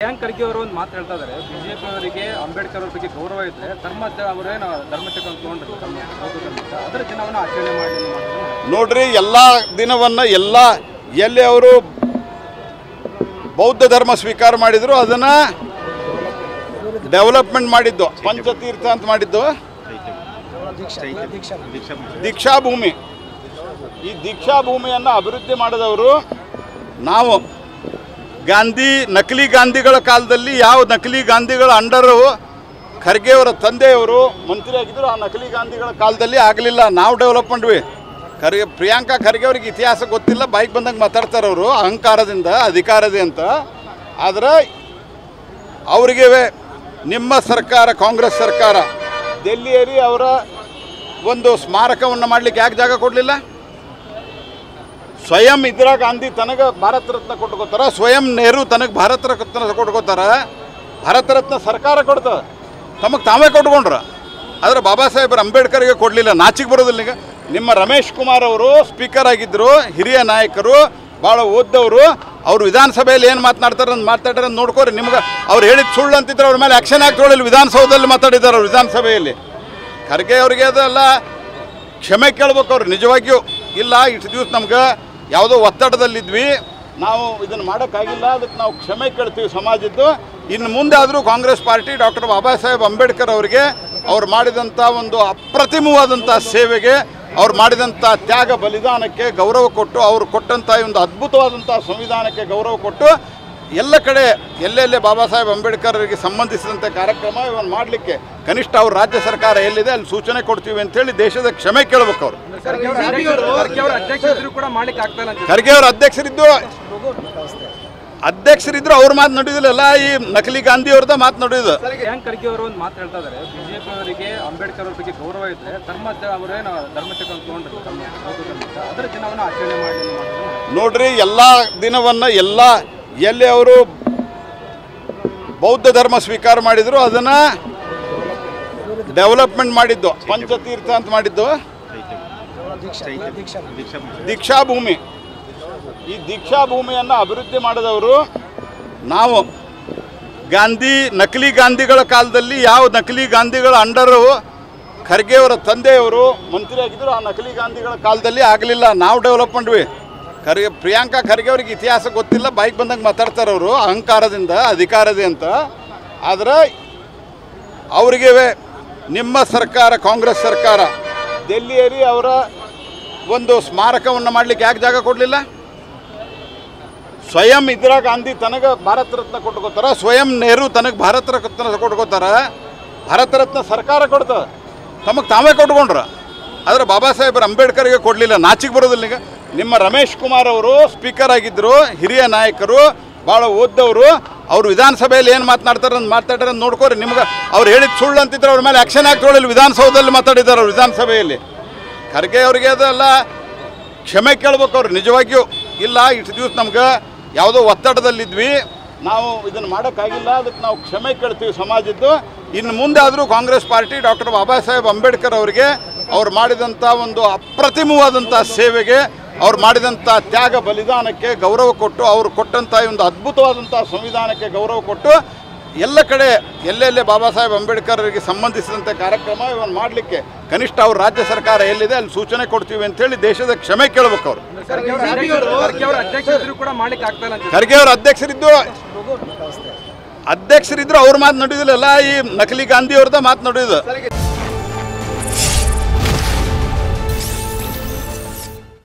ಪ್ರಿಯಾಂಕ್ ಖರ್ಗೆ ಅವರು ಒಂದು ಮಾತು ಹೇಳ್ತಾ ಇದ್ದಾರೆ, ಬಿಜೆಪಿ ಅವರಿಗೆ ಅಂಬೇಡ್ಕರ್ ಅವರ ಬಗ್ಗೆ ಗೌರವ ಇದ್ರೆ ಅವರೇನು ಧರ್ಮಚಕ್ರ ತಗೊಂಡ್ರು ತಮ್ಮ ಬೌದ್ಧ ಧರ್ಮಕ್ಕೆ, ಅದರ ದಿನವನ್ನು ಆಚರಣೆ ಮಾಡಿ ನೋಡ್ರಿ. ಎಲ್ಲ ದಿನವನ್ನು ಎಲ್ಲಿ ಅವರು ಬೌದ್ಧ ಧರ್ಮ ಸ್ವೀಕಾರ ಮಾಡಿದ್ರು ಅದನ್ನ ಡೆವಲಪ್ಮೆಂಟ್ ಮಾಡಿದ್ದು, ಪಂಚತೀರ್ಥ ಅಂತ ಮಾಡಿದ್ದು ದೀಕ್ಷಾಭೂಮಿ. ಈ ದೀಕ್ಷಾಭೂಮಿಯನ್ನು ಅಭಿವೃದ್ಧಿ ಮಾಡಿದವರು ನಾವು. ನಕಲಿ ಗಾಂಧಿಗಳ ಕಾಲದಲ್ಲಿ ಯಾವ ನಕಲಿ ಗಾಂಧಿಗಳ ಅಂಡರು ಖರ್ಗೆ ಅವರ ತಂದೆಯವರು ಮಂತ್ರಿ ಆಗಿದ್ದರು, ಆ ನಕಲಿ ಗಾಂಧಿಗಳ ಕಾಲದಲ್ಲಿ ಆಗಲಿಲ್ಲ. ನಾವು ಡೆವಲಪ್ ಮಾಡ್ವಿ. ಪ್ರಿಯಾಂಕಾ ಖರ್ಗೆ ಅವ್ರಿಗೆ ಇತಿಹಾಸ ಗೊತ್ತಿಲ್ಲ, ಬೈಕ್ ಬಂದಂಗೆ ಮಾತಾಡ್ತಾರೆ ಅವರು ಅಹಂಕಾರದಿಂದ, ಅಧಿಕಾರದೇ ಅಂತ. ಆದರೆ ಅವರಿಗೆ ನಿಮ್ಮ ಸರ್ಕಾರ, ಕಾಂಗ್ರೆಸ್ ಸರ್ಕಾರ ಡೆಲ್ಲಿಯಲ್ಲಿ ಅವರ ಒಂದು ಸ್ಮಾರಕವನ್ನು ಮಾಡಲಿಕ್ಕೆ ಯಾಕೆ ಜಾಗ ಕೊಡಲಿಲ್ಲ? ಸ್ವಯಂ ಇಂದಿರಾ ಗಾಂಧಿ ತನಗೆ ಭಾರತ ರತ್ನ ಕೊಟ್ಕೋತಾರ, ಸ್ವಯಂ ನೆಹರು ತನಗೆ ಭಾರತ ರತ್ನ ಕೊಟ್ಕೋತಾರ. ಭಾರತ ರತ್ನ ಸರ್ಕಾರ ಕೊಡ್ತದೆ, ತಮಗೆ ತಾವೇ ಕೊಟ್ಕೊಂಡ್ರು. ಆದರೆ ಬಾಬಾ ಸಾಹೇಬ್ ಅಂಬೇಡ್ಕರ್ಗೆ ಕೊಡಲಿಲ್ಲ. ನಾಚಿಗೆ ಬರೋದಿಲ್ಲ. ಈಗ ನಿಮ್ಮ ರಮೇಶ್ ಕುಮಾರ್ ಅವರು ಸ್ಪೀಕರ್ ಆಗಿದ್ದರು, ಹಿರಿಯ ನಾಯಕರು, ಭಾಳ ಓದ್ದವರು. ಅವರು ವಿಧಾನಸಭೆಯಲ್ಲಿ ಏನು ಮಾತನಾಡ್ತಾರೆ ಅಂತ ನೋಡ್ಕೋರಿ. ನಿಮ್ಗೆ ಅವ್ರು ಹೇಳಿದ ಸುಳ್ಳು ಅಂತಿದ್ರು, ಅವ್ರ ಮೇಲೆ ಆ್ಯಕ್ಷನ್ ಆಗಿ ತೊಗೊಳ್ಳಿಲ್ಲ. ವಿಧಾನಸೌಧದಲ್ಲಿ ಮಾತಾಡಿದ್ದಾರೆ ಅವರು, ವಿಧಾನಸಭೆಯಲ್ಲಿ. ಖರ್ಗೆ ಅವರಿಗೆ ಅದೆಲ್ಲ ಕ್ಷಮೆ ಕೇಳ್ಬೇಕು ಅವ್ರು ನಿಜವಾಗಿಯೂ. ಇಲ್ಲ, ಇಷ್ಟು ದಿವಸ ನಮ್ಗೆ ಯಾವುದೋ ಒತ್ತಡದಲ್ಲಿದ್ವಿ, ನಾವು ಇದನ್ನು ಮಾಡೋಕ್ಕಾಗಿಲ್ಲ, ಅದಕ್ಕೆ ನಾವು ಕ್ಷಮೆ ಕೇಳ್ತೀವಿ ಸಮಾಜದ್ದು. ಇನ್ನು ಮುಂದೆ ಆದರೂ ಕಾಂಗ್ರೆಸ್ ಪಾರ್ಟಿ ಡಾಕ್ಟರ್ ಬಾಬಾ ಸಾಹೇಬ್ ಅಂಬೇಡ್ಕರ್ ಅವರಿಗೆ ಅವ್ರು ಮಾಡಿದಂಥ ಒಂದು ಅಪ್ರತಿಮವಾದಂಥ ಸೇವೆಗೆ, ಅವ್ರು ಮಾಡಿದಂಥ ತ್ಯಾಗ ಬಲಿದಾನಕ್ಕೆ ಗೌರವ ಕೊಟ್ಟು, ಅವರು ಕೊಟ್ಟಂಥ ಒಂದು ಅದ್ಭುತವಾದಂಥ ಸಂವಿಧಾನಕ್ಕೆ ಗೌರವ ಕೊಟ್ಟು, ಎಲ್ಲ ಕಡೆ ಎಲ್ಲೆಲ್ಲೇ ಬಾಬಾ ಸಾಹೇಬ್ ಅಂಬೇಡ್ಕರ್ ಅವರಿಗೆ ಸಂಬಂಧಿಸಿದಂಥ ಕಾರ್ಯಕ್ರಮ ಇವನು ಮಾಡಲಿಕ್ಕೆ ಕನಿಷ್ಠ ಅವ್ರ ರಾಜ್ಯ ಸರ್ಕಾರ ಎಲ್ಲಿದೆ ಅಲ್ಲಿ ಸೂಚನೆ ಕೊಡ್ತೀವಿ ಅಂತೇಳಿ ದೇಶದ ಕ್ಷಮೆ ಕೇಳಬೇಕು ಅವರು. ಖರ್ಗೆ ಅವರು ಅಧ್ಯಕ್ಷರಿದ್ದು ಅವ್ರ ಮಾತು ನಡೆಯೋದಿಲ್ಲ, ಈ ನಕಲಿ ಗಾಂಧಿ ಅವ್ರದ ಮಾತು ನಡೆಯೋದು. ಪ್ರಿಯಾಂಕ್ ಖರ್ಗೆ ಅವರು ಒಂದು ಮಾತು ಹೇಳ್ತಾ ಇದ್ದಾರೆ, ಬಿಜೆಪಿ ಅವರಿಗೆ ಅಂಬೇಡ್ಕರ್ ಅವ್ರ ಬಗ್ಗೆ ಗೌರವ ಇದ್ರೆ ಅವರೇನು ಧರ್ಮಚಕ್ರ ತಗೊಂಡ್ರು ತಮ್ಮ ಬೌದ್ಧ ಧರ್ಮಕ್ಕೆ, ಅದರ ದಿನವನ್ನು ಆಚರಣೆ ಮಾಡಿ ನೋಡ್ರಿ. ಎಲ್ಲ ದಿನವನ್ನು ಎಲ್ಲಿ ಅವರು ಬೌದ್ಧ ಧರ್ಮ ಸ್ವೀಕಾರ ಮಾಡಿದ್ರು ಅದನ್ನ ಡೆವಲಪ್ಮೆಂಟ್ ಮಾಡಿದ್ದು, ಪಂಚತೀರ್ಥ ಅಂತ ಮಾಡಿದ್ದು ದೀಕ್ಷಾಭೂಮಿ. ಈ ದೀಕ್ಷಾಭೂಮಿಯನ್ನು ಅಭಿವೃದ್ಧಿ ಮಾಡಿದವರು ನಾವು. ನಕಲಿ ಗಾಂಧಿಗಳ ಕಾಲದಲ್ಲಿ ಯಾವ ನಕಲಿ ಗಾಂಧಿಗಳ ಅಂಡರು ಖರ್ಗೆ ಅವರ ತಂದೆಯವರು ಮಂತ್ರಿ ಆಗಿದ್ದರು, ಆ ನಕಲಿ ಗಾಂಧಿಗಳ ಕಾಲದಲ್ಲಿ ಆಗಲಿಲ್ಲ. ನಾವು ಡೆವಲಪ್ ಮಾಡ್ವಿ. ಪ್ರಿಯಾಂಕಾ ಖರ್ಗೆ ಅವ್ರಿಗೆ ಇತಿಹಾಸ ಗೊತ್ತಿಲ್ಲ, ಬೈಕ್ ಬಂದಂಗೆ ಮಾತಾಡ್ತಾರೆ ಅವರು ಅಹಂಕಾರದಿಂದ, ಅಧಿಕಾರದೇ ಅಂತ. ಆದರೆ ಅವರಿಗೆ ನಿಮ್ಮ ಸರ್ಕಾರ, ಕಾಂಗ್ರೆಸ್ ಸರ್ಕಾರ ಡೆಲ್ಲಿಯಲ್ಲಿ ಅವರ ಒಂದು ಸ್ಮಾರಕವನ್ನು ಮಾಡಲಿಕ್ಕೆ ಯಾಕೆ ಜಾಗ ಕೊಡಲಿಲ್ಲ? ಸ್ವಯಂ ಇಂದಿರಾ ಗಾಂಧಿ ತನಗೆ ಭಾರತ ರತ್ನ ಕೊಟ್ಕೋತಾರ, ಸ್ವಯಂ ನೆಹರು ತನಗೆ ಭಾರತ ರತ್ನ ಕೊಟ್ಕೋತಾರ. ಭಾರತ ರತ್ನ ಸರ್ಕಾರ ಕೊಡ್ತದೆ, ತಮಗೆ ತಾವೇ ಕೊಟ್ಕೊಂಡ್ರು. ಆದರೆ ಬಾಬಾ ಸಾಹೇಬ್ ಅಂಬೇಡ್ಕರ್ಗೆ ಕೊಡಲಿಲ್ಲ. ನಾಚಿಗೆ ಬರೋದಿಲ್ಲ. ಈಗ ನಿಮ್ಮ ರಮೇಶ್ ಕುಮಾರ್ ಅವರು ಸ್ಪೀಕರ್ ಆಗಿದ್ದರು, ಹಿರಿಯ ನಾಯಕರು, ಭಾಳ ಓದ್ದವರು. ಅವರು ವಿಧಾನಸಭೆಯಲ್ಲಿ ಏನು ಮಾತನಾಡ್ತಾರೆ ಅಂತ ನೋಡ್ಕೋರಿ. ನಿಮ್ಗೆ ಅವ್ರು ಹೇಳಿದ ಸುಳ್ಳು ಅಂತಿದ್ರು, ಅವ್ರ ಮೇಲೆ ಆ್ಯಕ್ಷನ್ ಆಗಿ ತೊಗೊಳ್ಳಿಲ್ಲ. ವಿಧಾನಸೌಧದಲ್ಲಿ ಮಾತಾಡಿದ್ದಾರೆ ಅವರು, ವಿಧಾನಸಭೆಯಲ್ಲಿ. ಖರ್ಗೆ ಅವರಿಗೆ ಅದೆಲ್ಲ ಕ್ಷಮೆ ಕೇಳ್ಬೇಕು ಅವ್ರು ನಿಜವಾಗಿಯೂ. ಇಲ್ಲ, ಇಷ್ಟು ದಿವಸ ನಮ್ಗೆ ಯಾವುದೋ ಒತ್ತಡದಲ್ಲಿದ್ವಿ, ನಾವು ಇದನ್ನು ಮಾಡೋಕ್ಕಾಗಿಲ್ಲ, ಅದಕ್ಕೆ ನಾವು ಕ್ಷಮೆ ಕೇಳ್ತೀವಿ ಸಮಾಜದ್ದು. ಇನ್ನು ಮುಂದೆ ಆದರೂ ಕಾಂಗ್ರೆಸ್ ಪಾರ್ಟಿ ಡಾಕ್ಟರ್ ಬಾಬಾ ಸಾಹೇಬ್ ಅಂಬೇಡ್ಕರ್ ಅವರಿಗೆ ಅವ್ರು ಮಾಡಿದಂಥ ಒಂದು ಅಪ್ರತಿಮವಾದಂಥ ಸೇವೆಗೆ, ಅವ್ರು ಮಾಡಿದಂಥ ತ್ಯಾಗ ಬಲಿದಾನಕ್ಕೆ ಗೌರವ ಕೊಟ್ಟು, ಅವರು ಕೊಟ್ಟಂಥ ಒಂದು ಅದ್ಭುತವಾದಂಥ ಸಂವಿಧಾನಕ್ಕೆ ಗೌರವ ಕೊಟ್ಟು, ಎಲ್ಲ ಕಡೆ ಎಲ್ಲೆಲ್ಲೇ ಬಾಬಾ ಸಾಹೇಬ್ ಅಂಬೇಡ್ಕರ್ ಅವರಿಗೆ ಸಂಬಂಧಿಸಿದಂಥ ಕಾರ್ಯಕ್ರಮ ಇವನು ಮಾಡಲಿಕ್ಕೆ ಕನಿಷ್ಠ ಅವ್ರ ರಾಜ್ಯ ಸರ್ಕಾರ ಎಲ್ಲಿದೆ ಅಲ್ಲಿ ಸೂಚನೆ ಕೊಡ್ತೀವಿ ಅಂತೇಳಿ ದೇಶದ ಕ್ಷಮೆ ಕೇಳಬೇಕು ಅವರು. ಖರ್ಗೆ ಅವರು ಅಧ್ಯಕ್ಷರಿದ್ದು ಅವ್ರ ಮಾತು ನಡೆಯೋದಿಲ್ಲ, ಈ ನಕಲಿ ಗಾಂಧಿ ಅವ್ರದ ಮಾತು ನಡೆಯೋದು.